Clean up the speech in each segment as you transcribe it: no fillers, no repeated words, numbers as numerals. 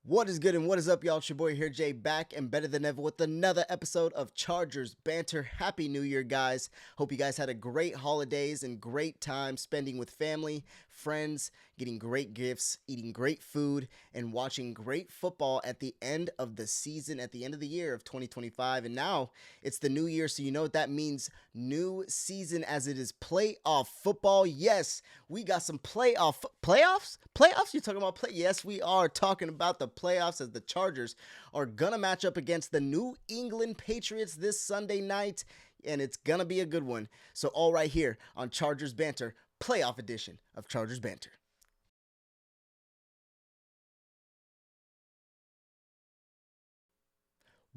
What is good and what is up, y'all? It's your boy here, Jay, back and better than ever with another episode of Chargers Banter. Happy New Year, guys. Hope you guys had a great holidays and great time spending with family, friends, getting great gifts, eating great food, and watching great football at the end of the season, at the end of the year of 2025. And now it's the new year, so you know what that means. New season as it is playoff football. Yes, we got some playoffs? You're talking about play? Yes, we are talking about the playoffs as the Chargers are gonna match up against the New England Patriots this Sunday night, and it's gonna be a good one. So all right here on Chargers Banter, playoff edition of Chargers Banter.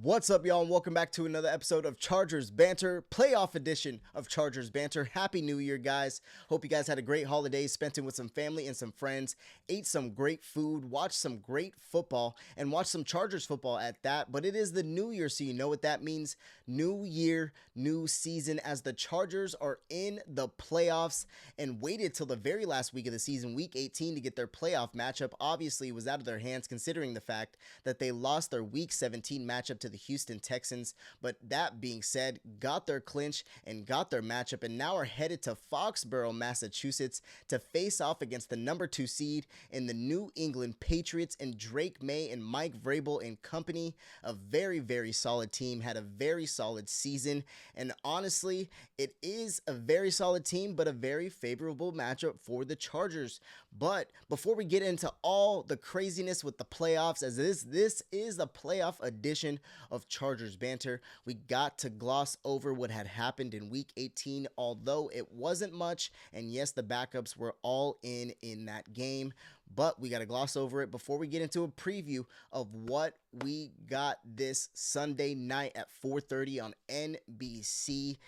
What's up, y'all, and welcome back to another episode of Chargers Banter, playoff edition of Chargers Banter. Happy New Year, guys. Hope you guys had a great holiday, spent it with some family and some friends, ate some great food, watched some great football, and watched some Chargers football at that. But it is the new year, so you know what that means. New year, new season, as the Chargers are in the playoffs and waited till the very last week of the season, week 18, to get their playoff matchup. Obviously, it was out of their hands considering the fact that they lost their week 17 matchup to the Houston Texans. But that being said, got their clinch and got their matchup, and now are headed to Foxborough, Massachusetts to face off against the number 2 seed in the New England Patriots and Drake Maye and Mike Vrabel and company. A very, very solid team, had a very solid season, and honestly, it is a very solid team, but a very favorable matchup for the Chargers. But before we get into all the craziness with the playoffs, as this is a playoff edition of Chargers Banter, we got to gloss over what had happened in week 18, although it wasn't much, and yes, the backups were all in that game, but we got to gloss over it before we get into a preview of what we got this Sunday night at 4:30 on NBC.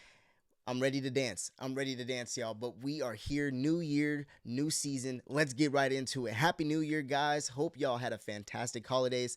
I'm ready to dance. Y'all. But we are here. New year, new season. Let's get right into it. Happy New Year, guys. Hope y'all had a fantastic holidays.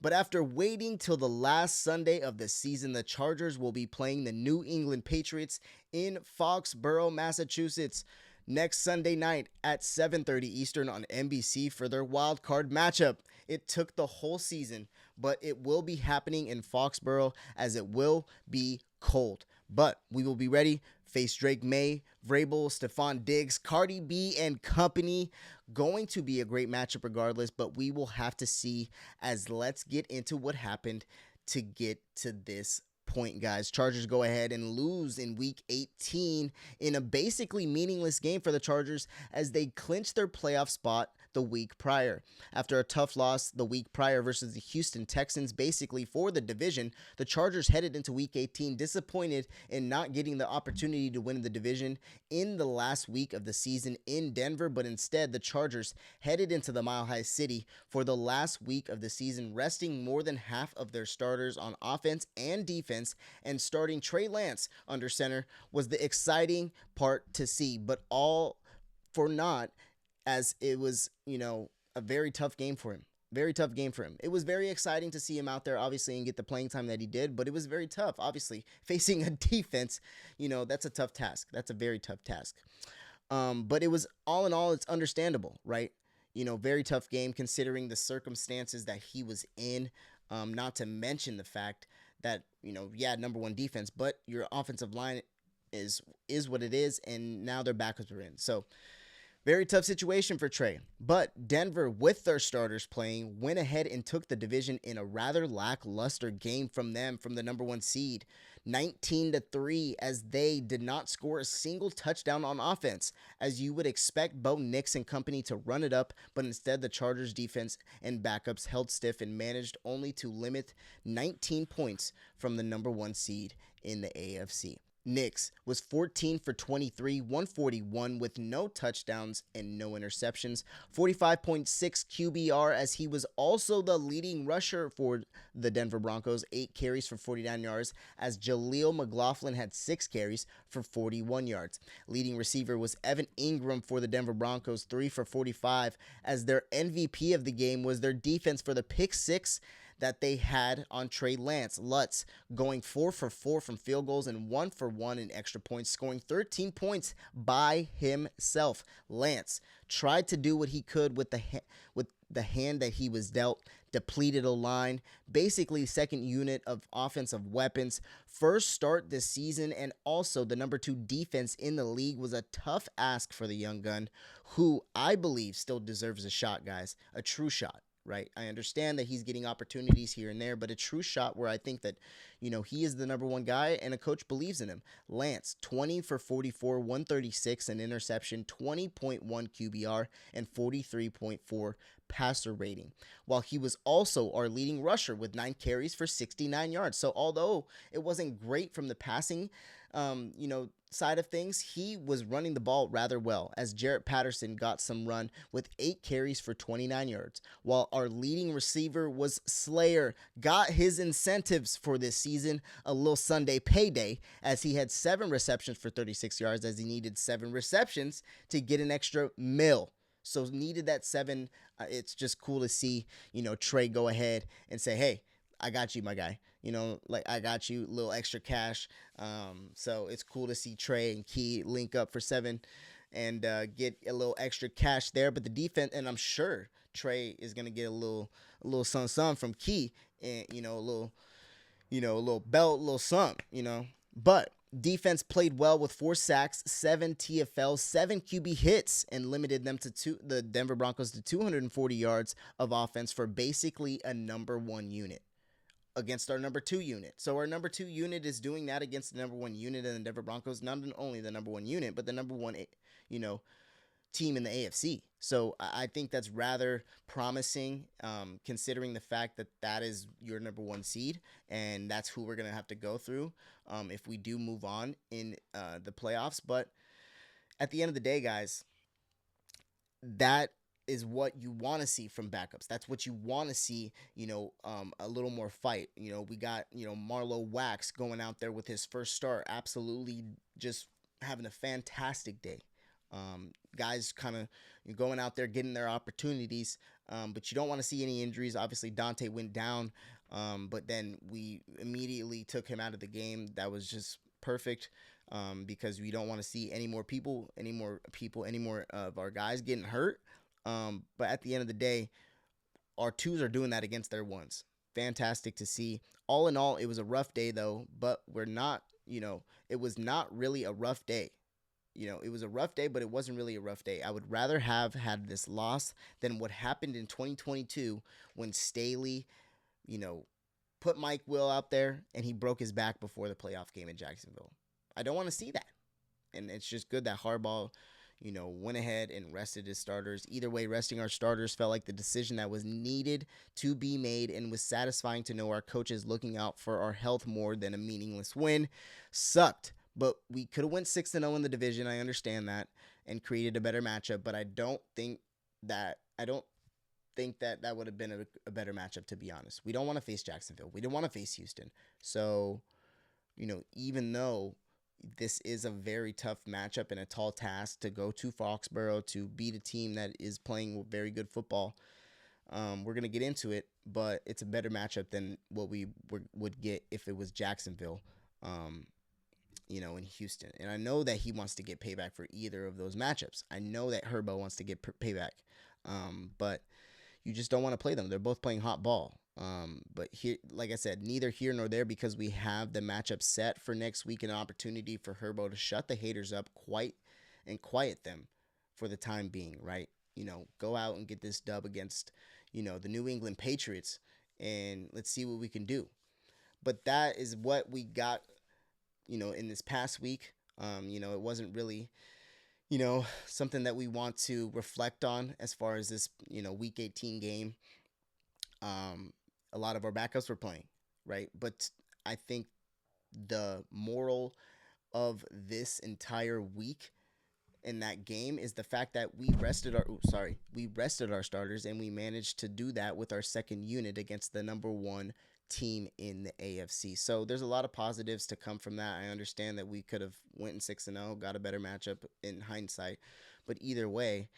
But after waiting till the last Sunday of the season, the Chargers will be playing the New England Patriots in Foxborough, Massachusetts, next Sunday night at 7:30 Eastern on NBC for their wild card matchup. It took the whole season, but it will be happening in Foxborough as it will be cold. But we will be ready. Face Drake Maye, Vrabel, Stephon Diggs, Cardi B, and company. Going to be a great matchup regardless, but we will have to see, as let's get into what happened to get to this point, guys. Chargers go ahead and lose in week 18 in a basically meaningless game for the Chargers as they clinch their playoff spot the week prior. After a tough loss the week prior versus the Houston Texans, basically for the division, the Chargers headed into week 18 disappointed in not getting the opportunity to win the division in the last week of the season in Denver, but instead the Chargers headed into the Mile High City for the last week of the season, resting more than half of their starters on offense and defense, and starting Trey Lance under center was the exciting part to see, but all for naught, as it was, a very tough game for him. Very tough game for him. It was very exciting to see him out there, obviously, and get the playing time that he did, but it was very tough, obviously. Facing a defense, that's a tough task. That's a very tough task. But it was, all in all, it's understandable, right? Very tough game considering the circumstances that he was in, not to mention the fact that, number one defense, but your offensive line is what it is, and now their backups are in. So, very tough situation for Trey. But Denver, with their starters playing, went ahead and took the division in a rather lackluster game from the number 1 seed, 19-3, as they did not score a single touchdown on offense, as you would expect Bo Nix and company to run it up, but instead the Chargers defense and backups held stiff and managed only to limit 19 points from the number 1 seed in the AFC. Nix was 14 for 23, 141 with no touchdowns and no interceptions, 45.6 QBR, as he was also the leading rusher for the Denver Broncos, 8 carries for 49 yards, as Jaleel McLaughlin had 6 carries for 41 yards. Leading receiver was Evan Ingram for the Denver Broncos, 3 for 45, as their MVP of the game was their defense for the pick 6 that they had on Trey Lance. Lutz going 4 for 4 from field goals and 1 for 1 in extra points, scoring 13 points by himself. Lance tried to do what he could with the hand that he was dealt, depleted a line, basically second unit of offensive weapons. First start this season, and also the number 2 defense in the league was a tough ask for the young gun, who I believe still deserves a shot, guys, a true shot. Right. I understand that he's getting opportunities here and there, but a true shot where I think that, he is the number 1 guy and a coach believes in him. Lance, 20 for 44, 136, an interception, 20.1 QBR, and 43.4 passer rating. While he was also our leading rusher with 9 carries for 69 yards. So although it wasn't great from the passing, side of things, he was running the ball rather well, as Jarrett Patterson got some run with 8 carries for 29 yards, while our leading receiver was Slayer, got his incentives for this season, a little Sunday payday, as he had 7 receptions for 36 yards, as he needed 7 receptions to get an extra mil. So needed that 7. It's just cool to see, Trey go ahead and say, hey, I got you, my guy. I got you, little extra cash. So it's cool to see Trey and Key link up for 7 and get a little extra cash there. But the defense, and I'm sure Trey is gonna get a little something from Key, and a little belt, a little something. But defense played well with 4 sacks, 7 TFLs, 7 QB hits, and limited them to the Denver Broncos to 240 yards of offense for basically a number 1 unit against our number 2 unit. So our number 2 unit is doing that against the number 1 unit in the Denver Broncos, not only the number 1 unit, but the number 1, team in the AFC. So I think that's rather promising, considering the fact that that is your number 1 seed, and that's who we're going to have to go through if we do move on in the playoffs. But at the end of the day, guys, that is what you want to see from backups. That's what you want to see, a little more fight. We got, Marlowe Wax going out there with his first start, absolutely just having a fantastic day. Guys kind of going out there, getting their opportunities, but you don't want to see any injuries. Obviously, Dante went down, but then we immediately took him out of the game. That was just perfect. Because we don't want to see any more of our guys getting hurt. But at the end of the day, our 2s are doing that against their 1s. Fantastic to see. All in all, it was a rough day, though, but it was not really a rough day. It was a rough day, but it wasn't really a rough day. I would rather have had this loss than what happened in 2022 when Staley, put Mike Will out there and he broke his back before the playoff game in Jacksonville. I don't want to see that. And it's just good that Harbaugh, went ahead and rested his starters. Either way, resting our starters felt like the decision that was needed to be made, and was satisfying to know our coaches looking out for our health more than a meaningless win. Sucked, but we could have went 6-0 in the division. I understand that, and created a better matchup, but I don't think that that would have been a better matchup, to be honest. We don't want to face Jacksonville. We didn't want to face Houston. So, even though this is a very tough matchup and a tall task to go to Foxborough to beat a team that is playing very good football, we're going to get into it, but it's a better matchup than what we would get if it was Jacksonville, in Houston. And I know that he wants to get payback for either of those matchups. I know that Herbert wants to get payback, but you just don't want to play them. They're both playing hot ball. But here, like I said, neither here nor there, because we have the matchup set for next week, an opportunity for Herbert to shut the haters up and quiet them for the time being, right? Go out and get this dub against, the New England Patriots, and let's see what we can do. But that is what we got, in this past week. It wasn't really, something that we want to reflect on as far as this, week 18 game. A lot of our backups were playing, right? But I think the moral of this entire week in that game is the fact that we rested our starters, and we managed to do that with our second unit against the number 1 team in the AFC. So there's a lot of positives to come from that. I understand that we could have went in 6-0, got a better matchup in hindsight, but either way,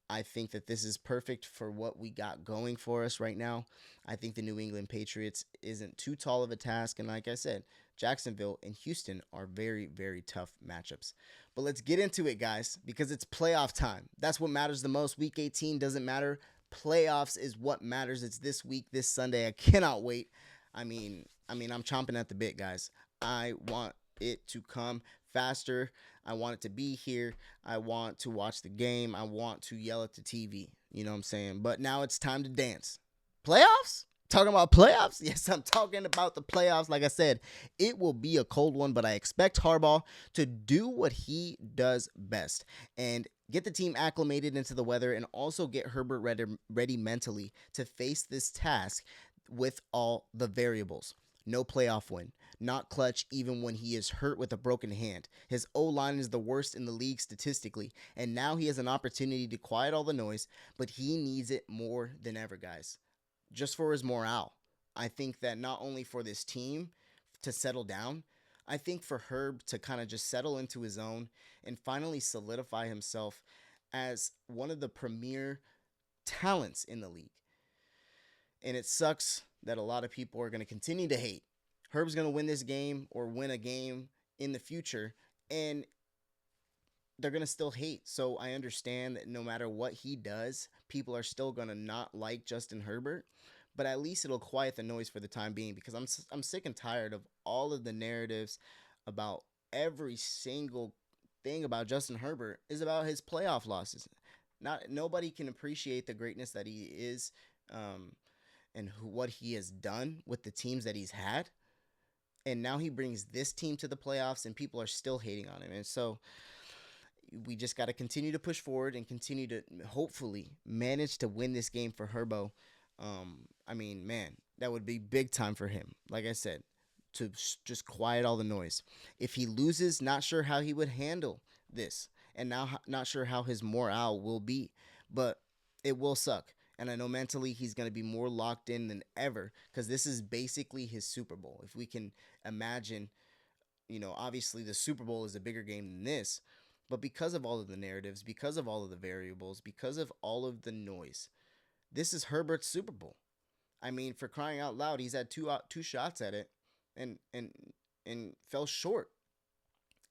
I think that this is perfect for what we got going for us right now. I think the New England Patriots isn't too tall of a task. And like I said, Jacksonville and Houston are very, very tough matchups. But let's get into it, guys, because it's playoff time. That's what matters the most. Week 18 doesn't matter. Playoffs is what matters. It's this week, this Sunday. I cannot wait. I'm chomping at the bit, guys. I want it to come faster. I want it to be here. I want to watch the game. I want to yell at the TV. You know what I'm saying? But now it's time to dance. Playoffs? Talking about playoffs? Yes, I'm talking about the playoffs. Like I said, it will be a cold one, but I expect Harbaugh to do what he does best and get the team acclimated into the weather and also get Herbert ready mentally to face this task with all the variables. No playoff win, not clutch even when he is hurt with a broken hand. His O-line is the worst in the league statistically, and now he has an opportunity to quiet all the noise, but he needs it more than ever, guys. Just for his morale. I think that not only for this team to settle down, I think for Herb to kind of just settle into his own and finally solidify himself as one of the premier talents in the league. And it sucks that a lot of people are going to continue to hate. Herb's going to win this game or win a game in the future, and they're going to still hate. So I understand that no matter what he does, people are still going to not like Justin Herbert, but at least it'll quiet the noise for the time being, because I'm sick and tired of all of the narratives about every single thing about Justin Herbert is about his playoff losses. Nobody can appreciate the greatness that he is, and what he has done with the teams that he's had. And now he brings this team to the playoffs, and people are still hating on him. And so we just got to continue to push forward and continue to hopefully manage to win this game for Herbo. Man, that would be big time for him. Like I said, to just quiet all the noise. If he loses, not sure how he would handle this, and now not sure how his morale will be, but it will suck. And I know mentally he's going to be more locked in than ever, because this is basically his Super Bowl. If we can imagine, obviously the Super Bowl is a bigger game than this, but because of all of the narratives, because of all of the variables, because of all of the noise, this is Herbert's Super Bowl. I mean, for crying out loud, he's had two shots at it, and fell short.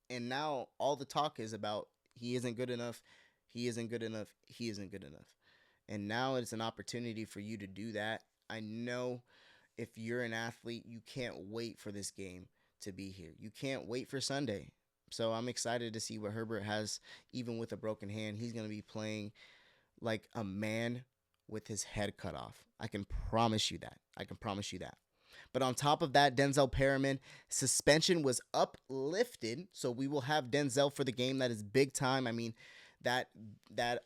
And now all the talk is about he isn't good enough, he isn't good enough, he isn't good enough. And now it's an opportunity for you to do that. I know if you're an athlete, you can't wait for this game to be here. You can't wait for Sunday. So I'm excited to see what Herbert has, even with a broken hand. He's going to be playing like a man with his head cut off. I can promise you that. But on top of that, Denzel Perriman suspension was uplifted, so we will have Denzel for the game. That is big time. I mean, that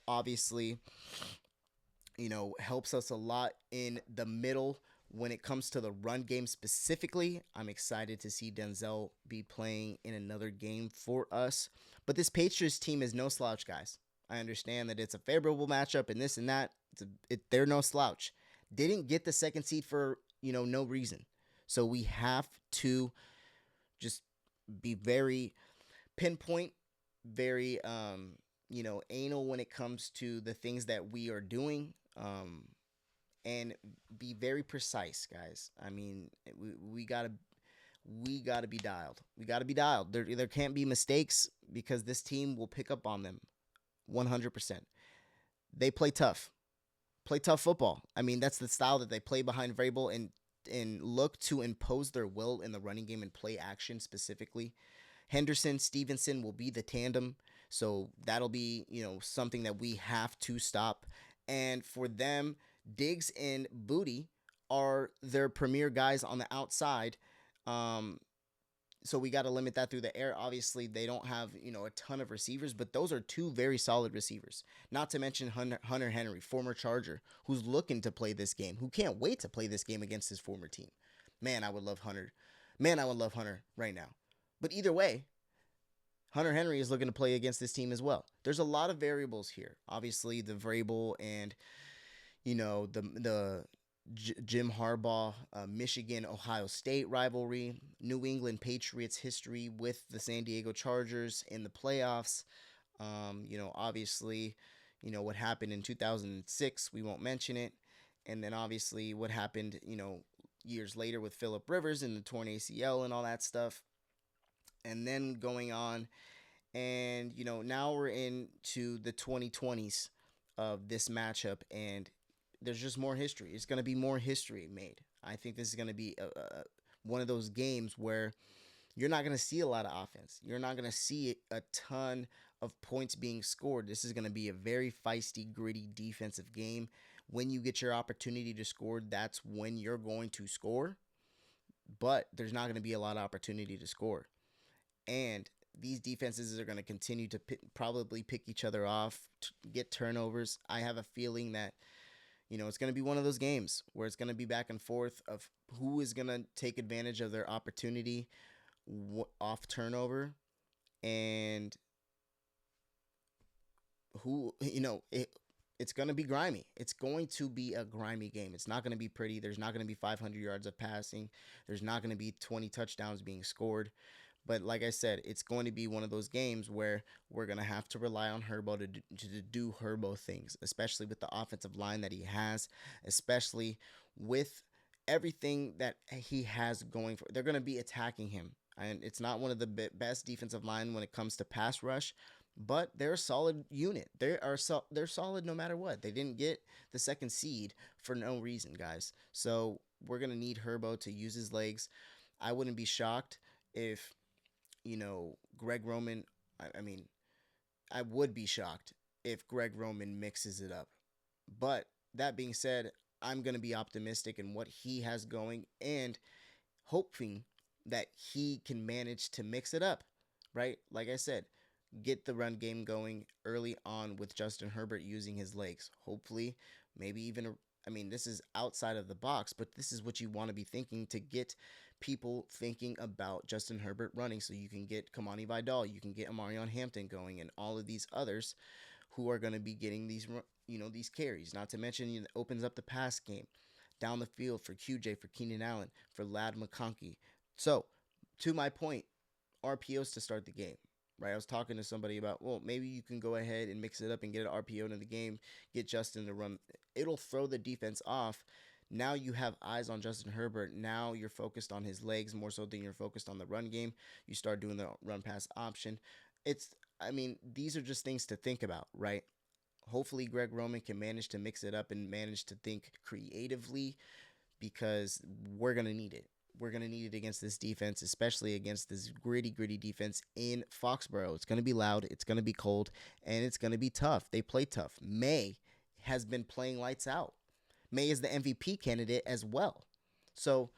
obviously, helps us a lot in the middle when it comes to the run game specifically. I'm excited to see Denzel be playing in another game for us. But this Patriots team is no slouch, guys. I understand that it's a favorable matchup and this and that. They're no slouch. Didn't get the second seed for, no reason. So we have to just be very pinpoint, very, anal when it comes to the things that we are doing, and be very precise, guys. I mean, we gotta be dialed. We gotta be dialed. There can't be mistakes, because this team will pick up on them 100%. They play tough football. I mean, that's the style that they play behind Vrabel, and look to impose their will in the running game and play action specifically. Henderson, Stevenson will be the tandem, so that'll be, something that we have to stop. And for them, Diggs and Booty are their premier guys on the outside. So we got to limit that through the air. Obviously, they don't have, a ton of receivers, but those are two very solid receivers. Not to mention Hunter Henry, former Charger, who's looking to play this game, who can't wait to play this game against his former team. Man, I would love Hunter. Right now. But either way, Hunter Henry is looking to play against this team as well. There's a lot of variables here. Obviously, the Vrabel and, the Jim Harbaugh, Michigan, Ohio State rivalry, New England Patriots history with the San Diego Chargers in the playoffs. Obviously, what happened in 2006, we won't mention it. And then obviously what happened, years later with Phillip Rivers and the torn ACL and all that stuff. And then going on, and now we're into the 2020s of this matchup, and there's just more history. It's going to be more history made. I think this is going to be one of those games where you're not going to see a lot of offense. You're not going to see a ton of points being scored. This is going to be a very feisty, gritty defensive game. When you get your opportunity to score, that's when you're going to score. But there's not going to be a lot of opportunity to score. And these defenses are going to continue to probably pick each other off, get turnovers. I have a feeling that, it's going to be one of those games where it's going to be back and forth of who is going to take advantage of their opportunity off turnover, and who, it's going to be grimy. It's going to be a grimy game. It's not going to be pretty. There's not going to be 500 yards of passing. There's not going to be 20 touchdowns being scored. But like I said, it's going to be one of those games where we're going to have to rely on Herbo to do Herbo things, especially with the offensive line that he has, especially with everything that he has going for. They're going to be attacking him. And it's not one of the best defensive line when it comes to pass rush, but they're a solid unit. They're solid no matter what. They didn't get the second seed for no reason, guys. So we're going to need Herbo to use his legs. I wouldn't be shocked if Greg Roman, I would be shocked if Greg Roman mixes it up. But that being said, I'm going to be optimistic in what he has going and hoping that he can manage to mix it up, right? Like I said, get the run game going early on with Justin Herbert using his legs. Hopefully, maybe even, this is outside of the box, but this is what you want to be thinking to get people thinking about Justin Herbert running, so you can get Kamani Vidal, you can get Amarion Hampton going, and all of these others who are going to be getting these carries. Not to mention, it opens up the pass game down the field for QJ, for Keenan Allen, for Ladd McConkey. So, to my point, RPOs to start the game, right? I was talking to somebody about, well, maybe you can go ahead and mix it up and get an RPO in the game, get Justin to run. It'll throw the defense off. Now you have eyes on Justin Herbert. Now you're focused on his legs more so than you're focused on the run game. You start doing the run pass option. These are just things to think about, right? Hopefully Greg Roman can manage to mix it up and manage to think creatively, because we're going to need it. We're going to need it against this defense, especially against this gritty defense in Foxborough. It's going to be loud, it's going to be cold, and it's going to be tough. They play tough. Maye has been playing lights out. Maye is the MVP candidate as well. So,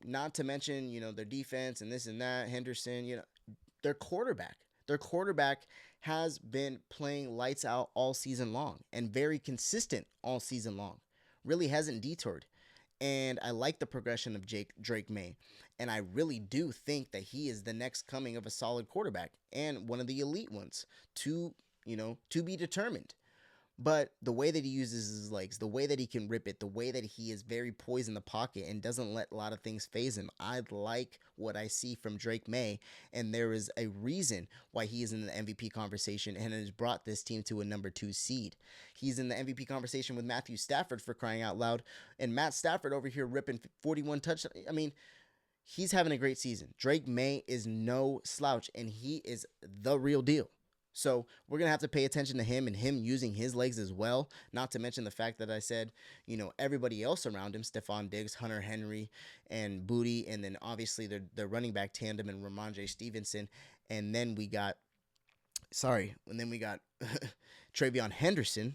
not to mention, their defense and this and that, Henderson, their quarterback. Their quarterback has been playing lights out all season long and very consistent all season long. Really hasn't detoured. And I like the progression of Drake Maye. And I really do think that he is the next coming of a solid quarterback and one of the elite ones to be determined. But the way that he uses his legs, the way that he can rip it, the way that he is very poised in the pocket and doesn't let a lot of things phase him, I like what I see from Drake Maye, and there is a reason why he is in the MVP conversation and has brought this team to a number 2 seed. He's in the MVP conversation with Matthew Stafford, for crying out loud, and Matt Stafford over here ripping 41 touchdowns. He's having a great season. Drake Maye is no slouch, and he is the real deal. So we're going to have to pay attention to him and him using his legs as well. Not to mention the fact that I said, everybody else around him, Stephon Diggs, Hunter Henry, and Booty, and then obviously the running back tandem and Ramondre Stevenson. And then we got Travion Henderson.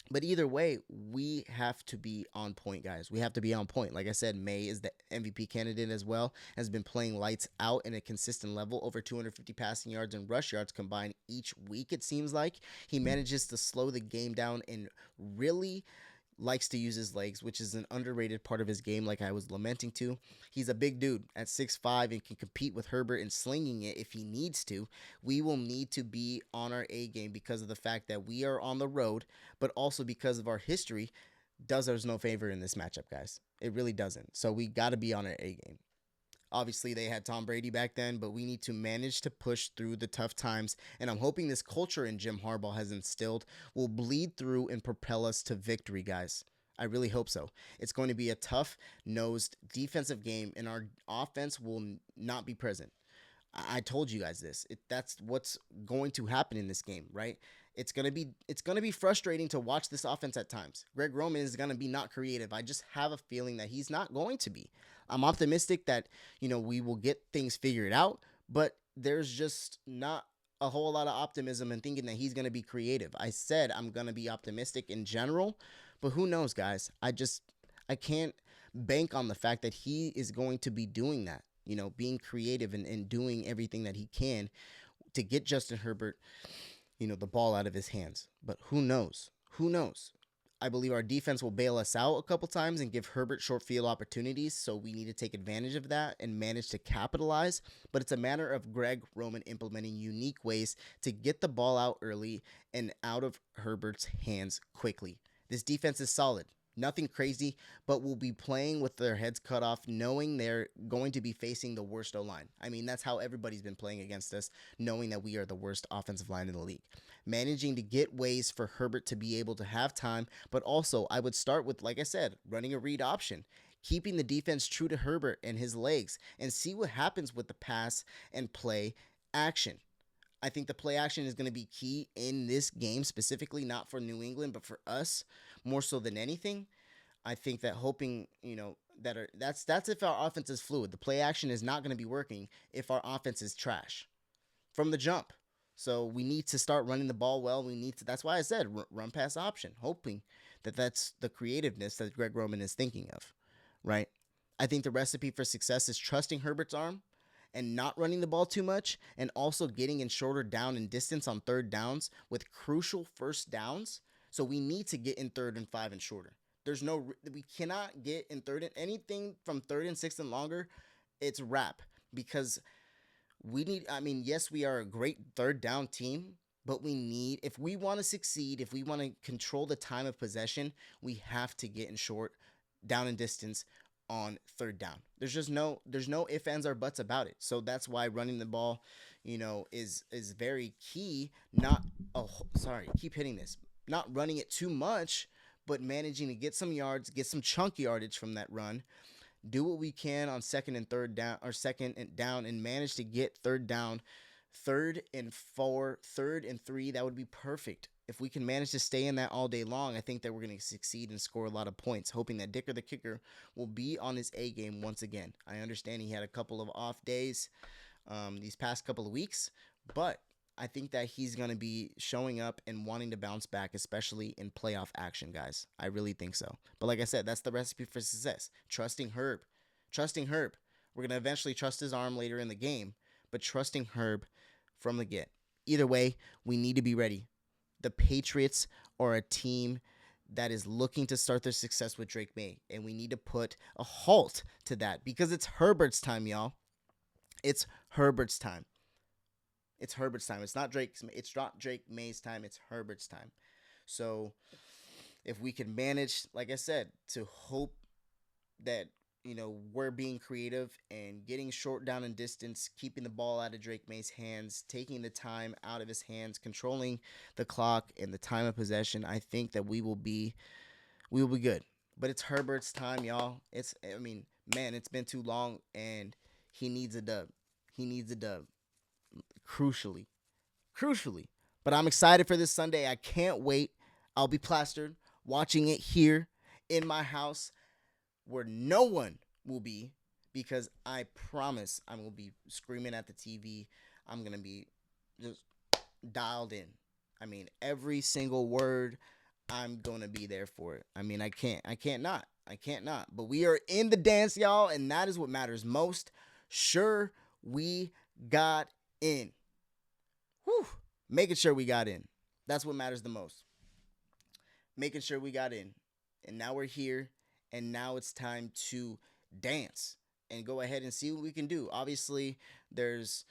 But either way, we have to be on point, guys. We have to be on point. Like I said, Maye is the MVP candidate as well. Has been playing lights out in a consistent level. Over 250 passing yards and rush yards combined each week, it seems like. He manages to slow the game down and really likes to use his legs, which is an underrated part of his game, like I was lamenting to. He's a big dude at 6'5" and can compete with Herbert in slinging it if he needs to. We will need to be on our A game because of the fact that we are on the road, but also because of our history does us no favor in this matchup, guys. It really doesn't. So we got to be on our A game. Obviously, they had Tom Brady back then, but we need to manage to push through the tough times. And I'm hoping this culture in Jim Harbaugh has instilled will bleed through and propel us to victory, guys. I really hope so. It's going to be a tough-nosed defensive game, and our offense will not be present. I told you guys this. That's what's going to happen in this game, right? it's gonna be frustrating to watch this offense at times. Greg Roman is gonna be not creative. I just have a feeling that he's not going to be. I'm optimistic that we will get things figured out, but there's just not a whole lot of optimism and thinking that he's gonna be creative. I said I'm gonna be optimistic in general, but who knows, guys? I can't bank on the fact that he is going to be doing that. Being creative and doing everything that he can to get Justin Herbert the ball out of his hands. But who knows? Who knows? I believe our defense will bail us out a couple times and give Herbert short field opportunities. So we need to take advantage of that and manage to capitalize. But it's a matter of Greg Roman implementing unique ways to get the ball out early and out of Herbert's hands quickly. This defense is solid. Nothing crazy, but we'll be playing with their heads cut off, knowing they're going to be facing the worst O-line. I mean, that's how everybody's been playing against us, knowing that we are the worst offensive line in the league. Managing to get ways for Herbert to be able to have time, but also I would start with, like I said, running a read option, keeping the defense true to Herbert and his legs, and see what happens with the pass and play action. I think the play action is going to be key in this game, specifically not for New England, but for us more so than anything. I think that hoping, that's if our offense is fluid. The play action is not going to be working if our offense is trash from the jump. So we need to start running the ball well. That's why I said run pass option, hoping that that's the creativeness that Greg Roman is thinking of, right? I think the recipe for success is trusting Herbert's arm and not running the ball too much, and also getting in shorter down and distance on third downs with crucial first downs. So we need to get in 3rd and 5 and shorter. We cannot get in third and anything from 3rd and 6th and longer. It's wrap, because yes, we are a great third down team, but if we want to succeed, if we want to control the time of possession, we have to get in short down and distance on third down. There's no ifs, ands, or buts about it. So that's why running the ball, is very key. Keep hitting this. Not running it too much, but managing to get some yards, get some chunk yardage from that run. Do what we can on second and down, and manage to get third down, 3rd and 4, 3rd and 3. That would be perfect. If we can manage to stay in that all day long, I think that we're going to succeed and score a lot of points, hoping that Dicker the kicker will be on his A game once again. I understand he had a couple of off days these past couple of weeks, but I think that he's going to be showing up and wanting to bounce back, especially in playoff action, guys. I really think so. But like I said, that's the recipe for success. Trusting Herb. We're going to eventually trust his arm later in the game, but trusting Herb from the get. Either way, we need to be ready. The Patriots are a team that is looking to start their success with Drake Maye, and we need to put a halt to that, because it's Herbert's time, y'all. It's Herbert's time. It's Herbert's time. It's not Drake Maye's time. It's Herbert's time. So if we can manage, like I said, to hope that we're being creative and getting short down in distance, keeping the ball out of Drake Maye's hands, taking the time out of his hands, controlling the clock and the time of possession, I think that we will be good. But it's Herbert's time, y'all. It's been too long, and he needs a dub. Crucially. But I'm excited for this Sunday. I can't wait. I'll be plastered watching it here in my house, where no one will be, because I promise I will be screaming at the TV. I'm going to be just dialed in. Every single word, I'm going to be there for it. I can't not. But we are in the dance, y'all, and that is what matters most. Sure, we got in. Whew. Making sure we got in. That's what matters the most. Making sure we got in. And now we're here. And now it's time to dance and go ahead and see what we can do. Obviously, there's,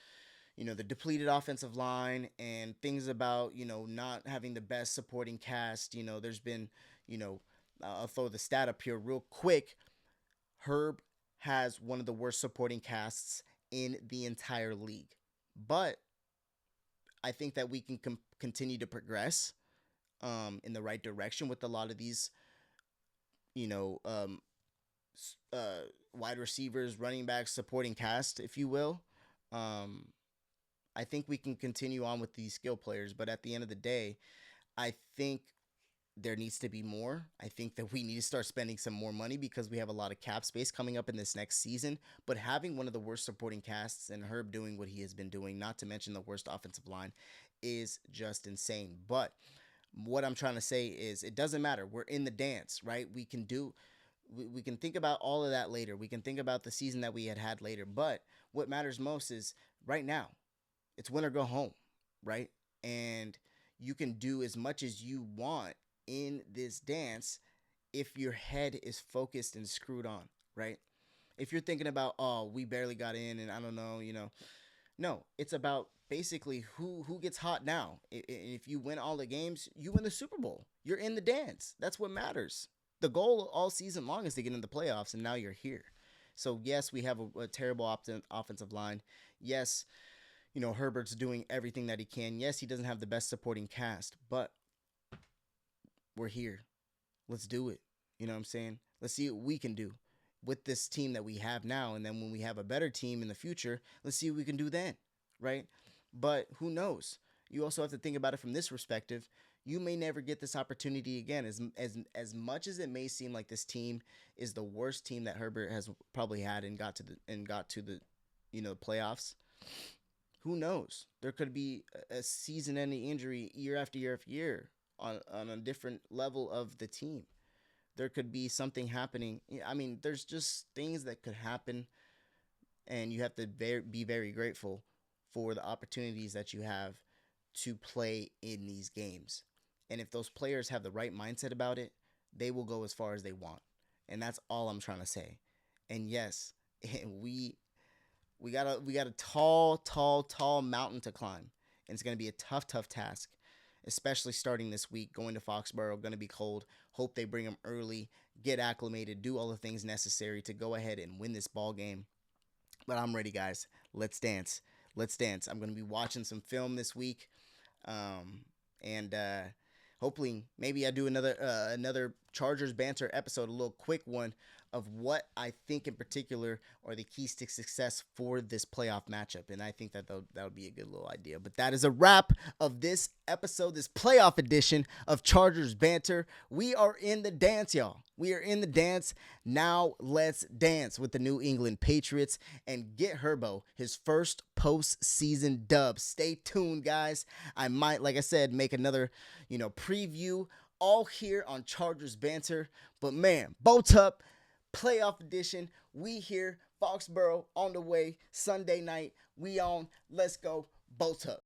the depleted offensive line and things about, not having the best supporting cast. There's been, I'll throw the stat up here real quick. Herb has one of the worst supporting casts in the entire league. But I think that we can continue to progress in the right direction with a lot of these wide receivers, running backs, supporting cast, if you will. I think we can continue on with these skill players, but at the end of the day, I think there needs to be more. I think that we need to start spending some more money because we have a lot of cap space coming up in this next season. But having one of the worst supporting casts and Herb doing what he has been doing, not to mention the worst offensive line, is just insane. But what I'm trying to say is it doesn't matter. We're in the dance, right? We can think about all of that later. We can think about the season that we had later. But what matters most is right now. It's win or go home, right? And you can do as much as you want in this dance if your head is focused and screwed on, right? If you're thinking about, oh, we barely got in and I don't know, no, it's about basically who gets hot now. If you win all the games, you win the Super Bowl. You're in the dance. That's what matters. The goal all season long is to get in the playoffs, and now you're here. So yes, we have a terrible offensive line. Yes, Herbert's doing everything that he can. Yes, he doesn't have the best supporting cast, but we're here. Let's do it. You know what I'm saying? Let's see what we can do with this team that we have now. And then when we have a better team in the future, let's see what we can do then, right? But who knows? You also have to think about it from this perspective. You may never get this opportunity again. As much as it may seem like this team is the worst team that Herbert has probably had and got to the playoffs. Who knows? There could be a season-ending injury year after year after year on a different level of the team. There could be something happening. I mean, there's just things that could happen, and you have to be very grateful for the opportunities that you have to play in these games. And if those players have the right mindset about it, they will go as far as they want. And that's all I'm trying to say. And yes, we got a tall mountain to climb. And it's going to be a tough task, especially starting this week, going to Foxborough, going to be cold. Hope they bring them early, get acclimated, do all the things necessary to go ahead and win this ball game. But I'm ready, guys. Let's dance. I'm going to be watching some film this week. And hopefully maybe I do another Chargers Banter episode, a little quick one of what I think in particular are the keys to success for this playoff matchup. And I think that would be a good little idea. But that is a wrap of this episode, this playoff edition of Chargers Banter. We are in the dance, y'all. We are in the dance. Now let's dance with the New England Patriots and get Harbaugh his first postseason dub. Stay tuned, guys. I might, like I said, make another, preview all here on Chargers Banter. But man, boat up, playoff edition. We here, Foxborough on the way, Sunday night. We on. Let's go, boat up.